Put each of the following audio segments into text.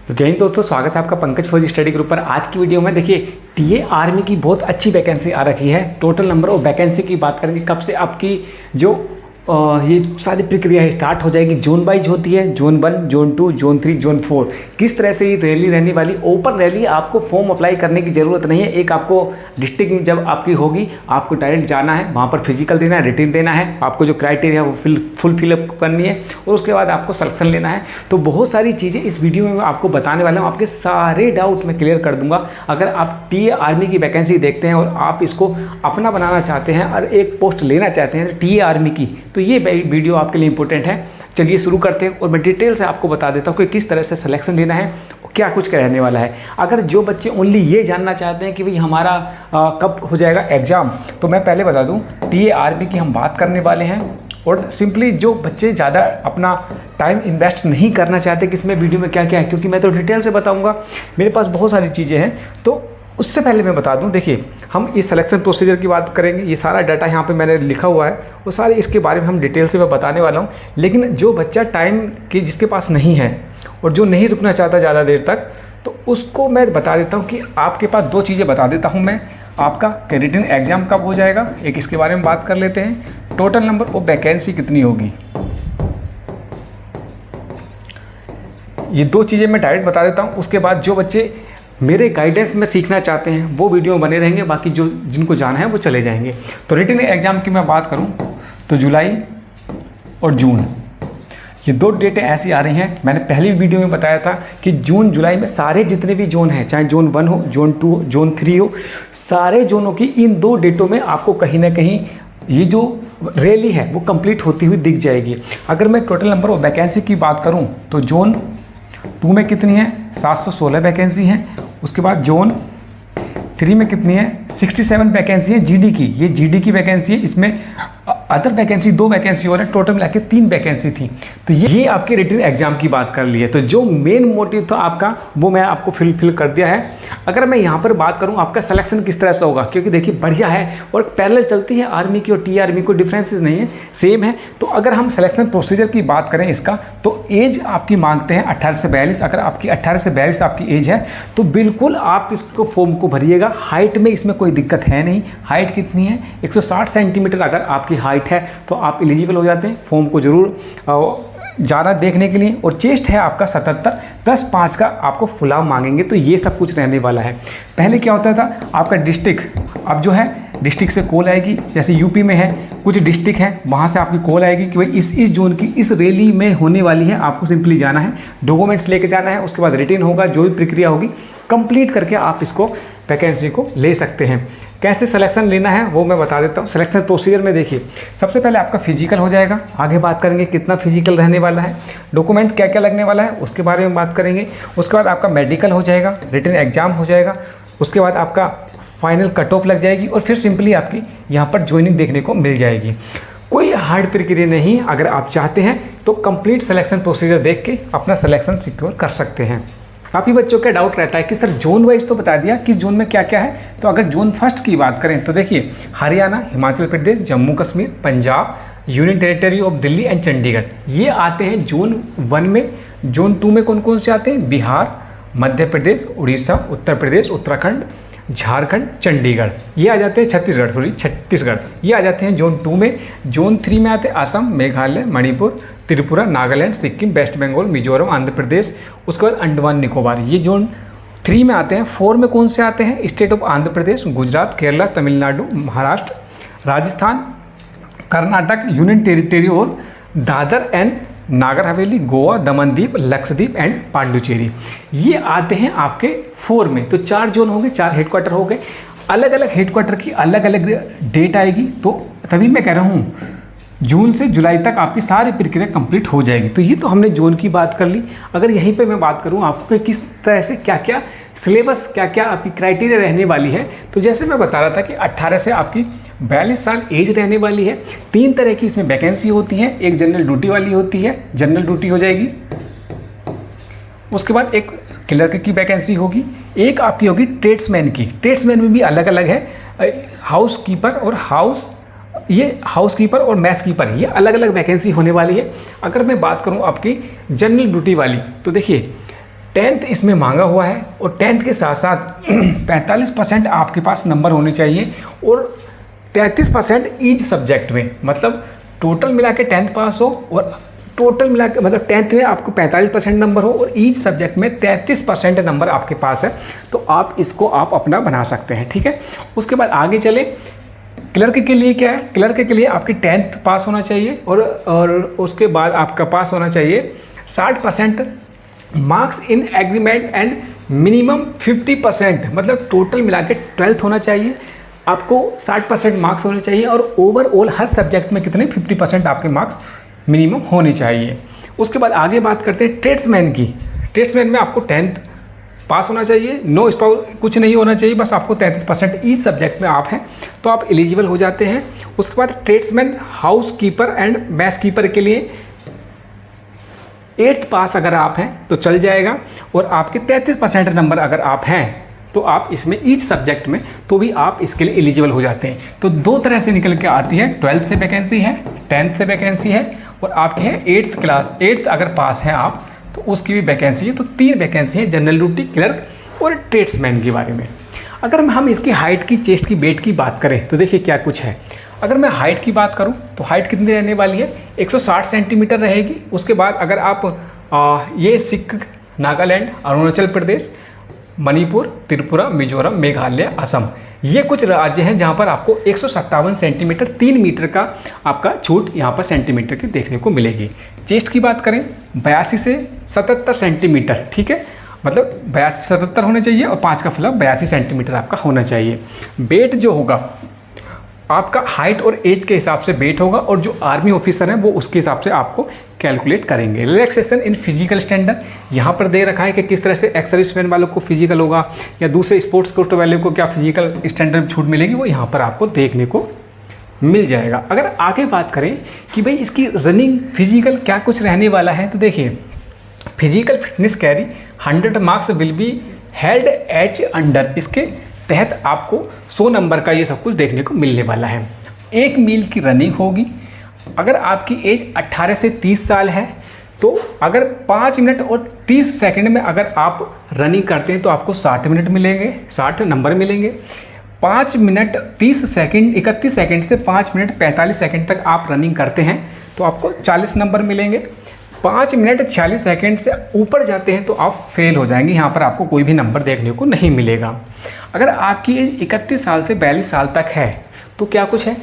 तो जय हिंद दोस्तों, स्वागत है आपका पंकज फौजी स्टडी ग्रुप पर। आज की वीडियो में देखिए टीए आर्मी की बहुत अच्छी वैकेंसी आ रखी है। टोटल नंबर ऑफ वैकेंसी की बात करेंगे, कब से आपकी जो ये सारी प्रक्रिया है स्टार्ट हो जाएगी। जोन वाइज होती है, जोन 1, जोन 2, जोन 3, जोन 4। किस तरह से ये रैली रहने वाली, ओपन रैली, आपको फॉर्म अप्लाई करने की ज़रूरत नहीं है। एक आपको डिस्ट्रिक्ट जब आपकी होगी, आपको डायरेक्ट जाना है, वहाँ पर फिजिकल देना है, रिटन देना है, आपको जो क्राइटेरिया है वो फुल फिलअप करनी है और उसके बाद आपको सिलेक्शन लेना है। तो बहुत सारी चीज़ें इस वीडियो में मैं आपको बताने वाला हूँ। आपके सारे डाउट मैं क्लियर कर दूंगा। अगर आप टीए आर्मी की वैकेंसी देखते हैं और आप इसको अपना बनाना चाहते हैं और एक पोस्ट लेना चाहते हैं टीए आर्मी की, तो ये वीडियो आपके लिए इंपॉर्टेंट है। चलिए शुरू करते हैं और मैं डिटेल से आपको बता देता हूँ कि किस तरह से सिलेक्शन लेना है और क्या कुछ रहने वाला है। अगर जो बच्चे ओनली ये जानना चाहते हैं कि भाई हमारा कब हो जाएगा एग्ज़ाम, तो मैं पहले बता दूँ टीए आर्मी की हम बात करने वाले हैं। और सिंपली जो बच्चे ज़्यादा अपना टाइम इन्वेस्ट नहीं करना चाहते कि इसमें वीडियो में क्या क्या है, क्योंकि मैं तो डिटेल से बताऊँगा, मेरे पास बहुत सारी चीज़ें हैं। तो उससे पहले मैं बता दूं, देखिए हम इस सिलेक्शन प्रोसीजर की बात करेंगे। ये सारा डाटा यहाँ पे मैंने लिखा हुआ है, वो सारे इसके बारे में हम डिटेल से मैं बताने वाला हूँ। लेकिन जो बच्चा टाइम की जिसके पास नहीं है और जो नहीं रुकना चाहता ज़्यादा देर तक, तो उसको मैं बता देता हूँ कि आपके पास दो चीज़ें बता देता हूँ मैं। आपका रिटन एग्ज़ाम कब हो जाएगा, एक इसके बारे में बात कर लेते हैं। टोटल नंबर ऑफ वैकेंसी कितनी होगी, ये दो चीज़ें मैं डायरेक्ट बता देता हूँ। उसके बाद जो बच्चे मेरे गाइडेंस में सीखना चाहते हैं वो वीडियो में बने रहेंगे, बाकी जो जिनको जाना है वो चले जाएंगे। तो रिटन एग्ज़ाम की मैं बात करूं तो जुलाई और जून, ये दो डेटें ऐसी आ रही हैं। मैंने पहली वीडियो में बताया था कि जून जुलाई में सारे जितने भी जोन हैं, चाहे जोन 1 हो, जोन 2 हो, जोन 3 हो, सारे जोनों की इन दो डेटों में आपको कहीं ना कहीं ये जो रैली है वो कंप्लीट होती हुई दिख जाएगी। अगर मैं टोटल नंबर ऑफ वैकेंसी की बात करूँ तो जोन 2 में कितनी है, 716 वैकेंसी हैं। उसके बाद जोन 3 में कितनी है, 67 वैकेंसी है जीडी की। ये जीडी की वैकेंसी है, इसमें अदर वैकेंसी 2 वैकेंसी और है, टोटल मिला के 3 वैकेंसी थी। तो ये आपके रिटन एग्जाम की बात कर ली है। तो जो मेन मोटिव था आपका वो मैं आपको फिल कर दिया है। अगर मैं यहाँ पर बात करूँ आपका सिलेक्शन किस तरह से होगा, क्योंकि देखिए बढ़िया है और पैरेलल चलती है आर्मी की और टी आर्मी को, डिफरेंसेस नहीं है, सेम है। तो अगर हम सिलेक्शन प्रोसीजर की बात करें इसका, तो एज आपकी मांगते हैं 18 से 42। अगर आपकी 18 से 42 आपकी एज है तो बिल्कुल आप इसको फॉर्म को भरिएगा। हाइट में इसमें कोई दिक्कत है नहीं। हाइट कितनी है, 160 सेंटीमीटर अगर आपकी हाइट है तो आप एलिजिबल हो जाते हैं। फॉर्म को जरूर जाना देखने के लिए। और चेस्ट है आपका 77 प्लस 5 का आपको फुलाव मांगेंगे। तो ये सब कुछ रहने वाला है। पहले क्या होता था आपका डिस्ट्रिक्ट, अब जो है डिस्ट्रिक्ट से कॉल आएगी। जैसे यूपी में है कुछ डिस्ट्रिक्ट हैं, वहाँ से आपकी कॉल आएगी कि भाई इस जोन की इस रैली में होने वाली है। आपको सिंपली जाना है, डॉक्यूमेंट्स लेके जाना है, उसके बाद रिटन होगा, जो भी प्रक्रिया होगी कंप्लीट करके आप इसको वैकेंसी को ले सकते हैं। कैसे सिलेक्शन लेना है वो मैं बता देता हूँ। सिलेक्शन प्रोसीजर में देखिए सबसे पहले आपका फिजिकल हो जाएगा। आगे बात करेंगे कितना फिजिकल रहने वाला है, डॉक्यूमेंट क्या क्या लगने वाला है उसके बारे में बात करेंगे। उसके बाद आपका मेडिकल हो जाएगा, रिटन एग्जाम हो जाएगा, उसके बाद आपका फाइनल कट ऑफ लग जाएगी और फिर सिंपली आपकी यहाँ पर ज्वाइनिंग देखने को मिल जाएगी। कोई हार्ड प्रक्रिया नहीं। अगर आप चाहते हैं तो कंप्लीट सिलेक्शन प्रोसीजर देख के अपना सिलेक्शन सिक्योर कर सकते हैं। काफ़ी बच्चों का डाउट रहता है कि सर जोन वाइज तो बता दिया, किस जोन में क्या क्या है। तो अगर जोन फर्स्ट की बात करें तो देखिए Haryana, Himachal Pradesh, Jammu Kashmir, Punjab, union territory of Delhi and Chandigarh, ये आते हैं जोन 1 में। जोन 2 में कौन कौन से आते हैं, बिहार, मध्य प्रदेश, उड़ीसा, उत्तर प्रदेश, उत्तराखंड, झारखंड, चंडीगढ़, ये आ जाते हैं। छत्तीसगढ़ ये आ जाते हैं जोन 2 में। जोन 3 में आते हैं असम, मेघालय, मणिपुर, त्रिपुरा, नागालैंड, सिक्किम, वेस्ट बंगाल, मिजोरम, आंध्र प्रदेश, उसके बाद अंडमान निकोबार, ये जोन 3 में आते हैं। 4 में कौन से आते हैं, state of Andhra Pradesh, Gujarat, Kerala, Tamil Nadu, Maharashtra, Rajasthan, Karnataka, union territory और दादर एंड नागर हवेली, गोवा, दमनदीप, लक्षद्वीप एंड पांडुचेरी, ये आते हैं आपके 4 में। तो 4 जोन हो गए, 4 हेडक्वार्टर हो गए। अलग अलग हेडक्वार्टर की अलग अलग डेट आएगी। तो तभी मैं कह रहा हूँ जून से जुलाई तक आपकी सारी प्रक्रिया कंप्लीट हो जाएगी। तो ये तो हमने जोन की बात कर ली। अगर यहीं पे मैं बात करूँ आपको कि किस तरह से क्या क्या सिलेबस, क्या क्या आपकी क्राइटेरिया रहने वाली है, तो जैसे मैं बता रहा था कि 18 से आपकी 42 साल एज रहने वाली है। 3 तरह की इसमें वैकेंसी होती है। एक जनरल ड्यूटी वाली होती है, जनरल ड्यूटी हो जाएगी। उसके बाद एक क्लर्क की वैकेंसी होगी, एक आपकी होगी ट्रेड्समैन की। ट्रेड्समैन में भी अलग अलग है, हाउस कीपर और हाउसकीपर और मैच कीपर, ये अलग अलग वैकेंसी होने वाली है। अगर मैं बात करूं आपकी जनरल ड्यूटी वाली, तो देखिए 10th इसमें मांगा हुआ है और 10th के साथ साथ 45% आपके पास नंबर होने चाहिए और 33% ईच सब्जेक्ट में, मतलब टोटल मिला के 10th पास हो और टोटल मिला के मतलब 10th में आपको 45% नंबर हो और ईच सब्जेक्ट में 33% नंबर आपके पास है, तो आप इसको आप अपना बना सकते हैं। ठीक है, उसके बाद आगे चले। क्लर्क के लिए क्या है, क्लर्क के लिए आपकी 10th पास होना चाहिए और उसके बाद आपका पास होना चाहिए 60% marks in agreement and minimum 50%, मतलब टोटल मिला के 12th होना चाहिए, आपको 60% मार्क्स होने चाहिए और ओवरऑल हर सब्जेक्ट में कितने 50% आपके मार्क्स मिनिमम होने चाहिए। उसके बाद आगे बात करते हैं ट्रेड्समैन की। ट्रेड्समैन में आपको 10th पास होना चाहिए, नो स्पाउस कुछ नहीं होना चाहिए, बस आपको 33% इस सब्जेक्ट में आप हैं तो आप एलिजिबल हो जाते हैं। उसके बाद tradesman, house keeper and mess keeper के लिए 8th पास अगर आप हैं तो चल जाएगा और आपके 33% नंबर अगर आप हैं तो आप इसमें ईच सब्जेक्ट में तो भी आप इसके लिए एलिजिबल हो जाते हैं। तो दो तरह से निकल के आती है, 12th से वैकेंसी है, 10th से वैकेंसी है और आपके है 8th क्लास, 8th अगर पास हैं आप तो उसकी भी वैकेंसी है। तो 3 वैकेंसी है जनरल ड्यूटी, क्लर्क और ट्रेड्समैन के बारे में। अगर हम इसकी हाइट की, चेस्ट की, वेट की बात करें तो देखिए क्या कुछ है। अगर मैं हाइट की बात करूं तो हाइट कितनी रहने वाली है, 160 सेंटीमीटर रहेगी। उसके बाद अगर आप ये सिक्किम, नागालैंड, अरुणाचल प्रदेश, मणिपुर, त्रिपुरा, मिजोरम, मेघालय, असम, ये कुछ राज्य हैं जहां पर आपको 157 सेंटीमीटर 3 मीटर का आपका छूट यहाँ पर सेंटीमीटर की देखने को मिलेगी। चेस्ट की बात करें 82 से 77 सेंटीमीटर, ठीक है, मतलब 82 से 77 होने चाहिए और 5 का फ्लप 82 सेंटीमीटर आपका होना चाहिए। वेट जो होगा आपका हाइट और एज के हिसाब से वेट होगा और जो आर्मी ऑफिसर हैं वो उसके हिसाब से आपको कैलकुलेट करेंगे। रिलैक्सेशन इन फिजिकल स्टैंडर्ड यहाँ पर दे रखा है कि किस तरह से एक्स सर्विसमैन वालों को फिजिकल होगा या दूसरे स्पोर्ट्स कोटे वाले को क्या फिजिकल स्टैंडर्ड में छूट मिलेगी, वो यहाँ पर आपको देखने को मिल जाएगा। अगर आगे बात करें कि भाई इसकी रनिंग फिजिकल क्या कुछ रहने वाला है, तो देखिए physical fitness carry 100 marks will be held H under, इसके तहत आपको 100 नंबर का ये सब कुछ देखने को मिलने वाला है। 1 मील की रनिंग होगी। अगर आपकी एज 18 से 30 साल है तो अगर 5 मिनट और 30 सेकंड में अगर आप रनिंग करते हैं तो आपको 60 मिनट मिलेंगे, 60 नंबर मिलेंगे। 5 मिनट 30 सेकंड 31 सेकंड से 5 मिनट 45 सेकंड तक आप रनिंग करते हैं तो आपको 40 नंबर मिलेंगे। 5 मिनट 46 सेकंड से ऊपर जाते हैं तो आप फेल हो जाएंगे, यहाँ पर आपको कोई भी नंबर देखने को नहीं मिलेगा। अगर आपकी एज 31 साल से 42 साल तक है तो क्या कुछ है,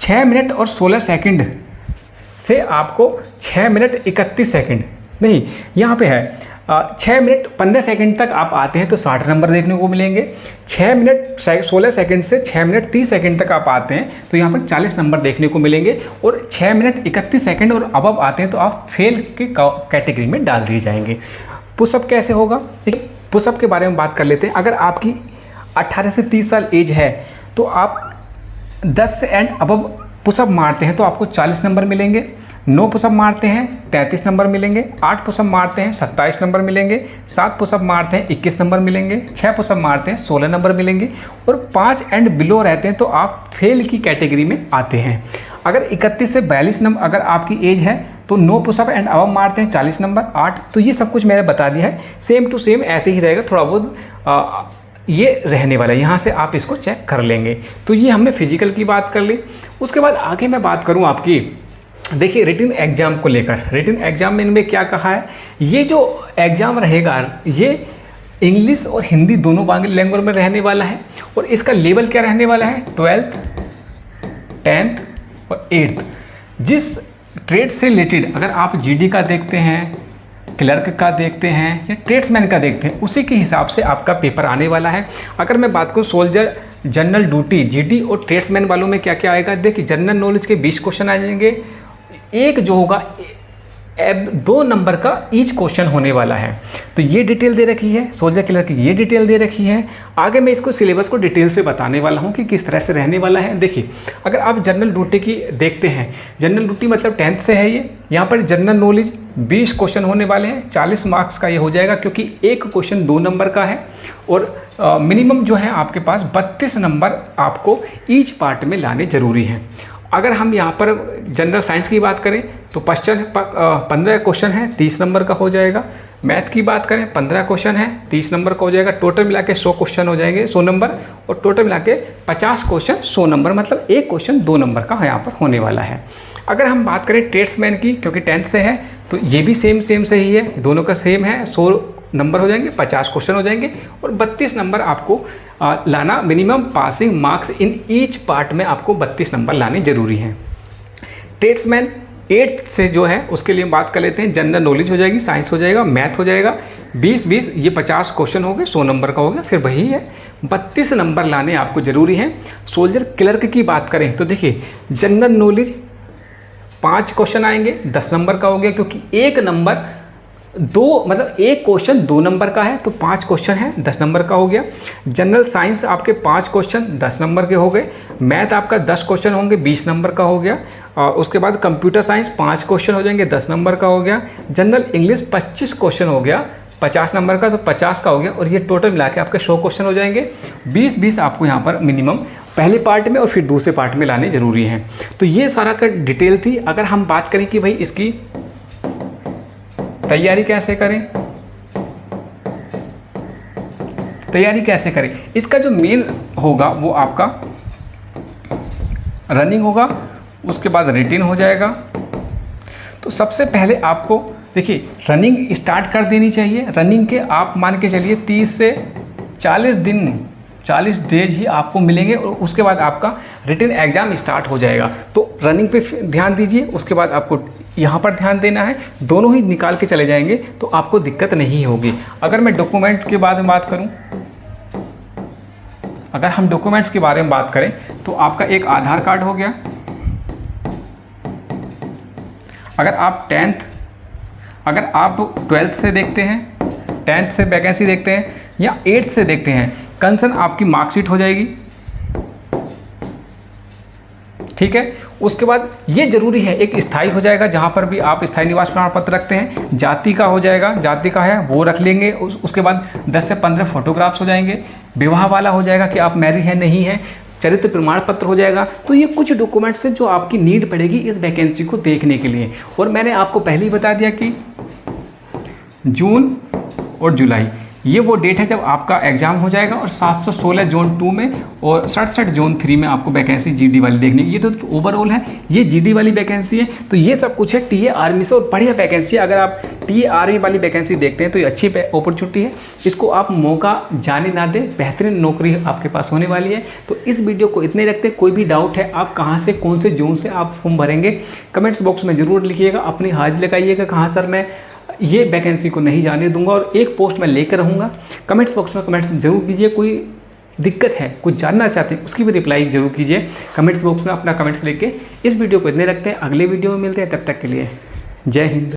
6 मिनट और 16 सेकंड से आपको 6 मिनट 31 सेकंड नहीं, यहाँ पे है 6 मिनट 15 सेकंड तक आप आते हैं तो 60 नंबर देखने को मिलेंगे। 6 मिनट 16 सेकंड से 6 मिनट 30 सेकंड तक आप आते हैं तो यहाँ पर 40 नंबर देखने को मिलेंगे और 6 मिनट 31 सेकंड और अबव आते हैं तो आप फेल के कैटेगरी में डाल दिए जाएंगे। पुशअप कैसे होगा, पुशअप के बारे में बात कर लेते हैं। अगर आपकी 18 से 30 साल एज है तो आप 10 एंड अबव पुशअप मारते हैं तो आपको 40 नंबर मिलेंगे। 9 पुशअप मारते हैं 33 नंबर मिलेंगे। 8 पुशअप मारते हैं 27 नंबर मिलेंगे। 7 पुशअप मारते हैं 21 नंबर मिलेंगे। 6 पुशअप मारते हैं 16 नंबर मिलेंगे और 5 एंड बिलो रहते हैं तो आप फेल की कैटेगरी में आते हैं। अगर 31 से 42 नंबर अगर आपकी एज है तो 9 पुशअप एंड अबव मारते हैं 40 नंबर 8। तो ये सब कुछ मैंने बता दिया है, सेम टू सेम ऐसे ही रहेगा, थोड़ा बहुत ये रहने वाला है, यहाँ से आप इसको चेक कर लेंगे। तो ये हमने फिजिकल की बात कर ली। उसके बाद आगे मैं बात करूँ आपकी, देखिए रिटन एग्जाम को लेकर, रिटन एग्जाम में इनमें क्या कहा है, ये जो एग्ज़ाम रहेगा ये इंग्लिश और हिंदी दोनों लैंग्वेज में रहने वाला है और इसका लेवल क्या रहने वाला है, 12th 10th और 8th। जिस ट्रेड से रिलेटेड अगर आप जीडी का देखते हैं, क्लर्क का देखते हैं या ट्रेड्समैन का देखते हैं, उसी के हिसाब से आपका पेपर आने वाला है। अगर मैं बात करूँ सोल्जर, जनरल ड्यूटी, जीडी और ट्रेड्समैन वालों में क्या क्या आएगा, देखिए जनरल नॉलेज के 20 क्वेश्चन आ जाएंगे। एक जो होगा 2 नंबर का ईच क्वेश्चन होने वाला है। तो ये डिटेल दे रखी है, सोल्जर क्लर्क की ये डिटेल दे रखी है। आगे मैं इसको सिलेबस को डिटेल से बताने वाला हूँ कि किस तरह से रहने वाला है। देखिए अगर आप जनरल ड्यूटी की देखते हैं, जनरल ड्यूटी मतलब 10th से है ये, यहाँ पर जनरल नॉलेज 20 क्वेश्चन होने वाले हैं, 40 मार्क्स का ये हो जाएगा क्योंकि एक क्वेश्चन 2 नंबर का है और मिनिमम जो है आपके पास 32 नंबर आपको ईच पार्ट में लाने ज़रूरी हैं। अगर हम यहाँ पर जनरल साइंस की बात करें तो 15 क्वेश्चन है, 30 नंबर का हो जाएगा। मैथ की बात करें 15 क्वेश्चन है, 30 नंबर का हो जाएगा। टोटल मिला के 100 क्वेश्चन हो जाएंगे, 100 नंबर, और टोटल मिला के 50 क्वेश्चन 100 नंबर, मतलब एक क्वेश्चन 2 नंबर का यहाँ पर होने वाला है। अगर हम बात करें ट्रेड्समैन की, क्योंकि 10th से है तो ये भी सेम से ही है, दोनों का सेम है। 100 नंबर हो जाएंगे, 50 क्वेश्चन हो जाएंगे, और 32 नंबर आपको लाना, minimum passing marks in each part में आपको 32 नंबर लाने जरूरी हैं। ट्रेड्समैन 8th से जो है उसके लिए बात कर लेते हैं। जनरल नॉलेज हो जाएगी, साइंस हो जाएगा, मैथ हो जाएगा, 20 ये 50 क्वेश्चन हो गए, 100 नंबर का हो गया। फिर वही है 32 नंबर लाने आपको ज़रूरी हैं। सोल्जर क्लर्क की बात करें तो देखिए, जनरल नॉलेज 5 क्वेश्चन आएंगे, 10 नंबर का हो गया, क्योंकि एक नंबर मतलब एक क्वेश्चन 2 नंबर का है, तो 5 क्वेश्चन है, 10 नंबर का हो गया। जनरल साइंस आपके 5 क्वेश्चन 10 नंबर के हो गए। मैथ आपका 10 क्वेश्चन होंगे, 20 नंबर का हो गया। और उसके बाद कंप्यूटर साइंस 5 क्वेश्चन हो जाएंगे, 10 नंबर का हो गया। जनरल इंग्लिश 25 क्वेश्चन हो गया, 50 नंबर का, तो 50 का हो गया। और ये टोटल मिला के आपके 100 क्वेश्चन हो जाएंगे। 20 आपको यहाँ पर मिनिमम पहले पार्ट में और फिर दूसरे पार्ट में लाने ज़रूरी हैं। तो ये सारा का डिटेल थी। अगर हम बात करें कि भाई इसकी तैयारी कैसे करें, इसका जो मेन होगा वो आपका रनिंग होगा, उसके बाद रिटेन हो जाएगा। तो सबसे पहले आपको देखिए रनिंग स्टार्ट कर देनी चाहिए। रनिंग के आप मान के चलिए 30 से 40 दिन, 40 डेज ही आपको मिलेंगे, और उसके बाद आपका रिटन एग्ज़ाम स्टार्ट हो जाएगा। तो रनिंग पे ध्यान दीजिए, उसके बाद आपको यहाँ पर ध्यान देना है। दोनों ही निकाल के चले जाएंगे तो आपको दिक्कत नहीं होगी। अगर मैं डॉक्यूमेंट के बारे में बात करूँ, अगर हम डॉक्यूमेंट्स के बारे में बात करें तो आपका एक आधार कार्ड हो गया। अगर आप 12th से देखते हैं, 10th से वैकेंसी देखते हैं, या 8th से देखते हैं, कंसर्न आपकी मार्कशीट हो जाएगी, ठीक है। उसके बाद ये जरूरी है, एक स्थायी हो जाएगा, जहाँ पर भी आप स्थायी निवास प्रमाण पत्र रखते हैं। जाति का हो जाएगा, जाति का है वो रख लेंगे। उसके बाद 10 से 15 फोटोग्राफ्स हो जाएंगे। विवाह वाला हो जाएगा कि आप मैरिड हैं नहीं हैं। चरित्र प्रमाण पत्र हो जाएगा। तो ये कुछ डॉक्यूमेंट्स हैं जो आपकी नीड पड़ेगी इस वैकेंसी को देखने के लिए। और मैंने आपको पहले ही बता दिया कि जून और जुलाई ये वो डेट है जब आपका एग्जाम हो जाएगा, और 716 जोन 2 में और 67 जोन 3 में आपको वैकेंसी जीडी वाली देखने की। ये तो ओवरऑल है, ये जीडी वाली वैकेंसी है। तो ये सब कुछ है टीए आर्मी से, और बढ़िया वैकेंसी है। अगर आप टीए आर्मी वाली वैकेंसी देखते हैं तो ये अच्छी अपॉर्चुनिटी है, इसको आप मौका जाने ना दें। बेहतरीन नौकरी आपके पास होने वाली है। तो इस वीडियो को इतने रखते हैं। कोई भी डाउट है, आप कहाँ से, कौन से जोन से आप फॉर्म भरेंगे, कमेंट्स बॉक्स में ज़रूर लिखिएगा। अपनी हाजिरी लगाइएगा, कहाँ सर मैं ये वैकेंसी को नहीं जाने दूंगा, और एक पोस्ट मैं लेकर रहूँगा। कमेंट्स बॉक्स में कमेंट्स जरूर कीजिए। कोई दिक्कत है, कुछ जानना चाहते हैं, उसकी भी रिप्लाई जरूर कीजिए कमेंट्स बॉक्स में अपना कमेंट्स लेके। इस वीडियो को इतने रखते हैं, अगले वीडियो में मिलते हैं। तब तक के लिए जय हिंद।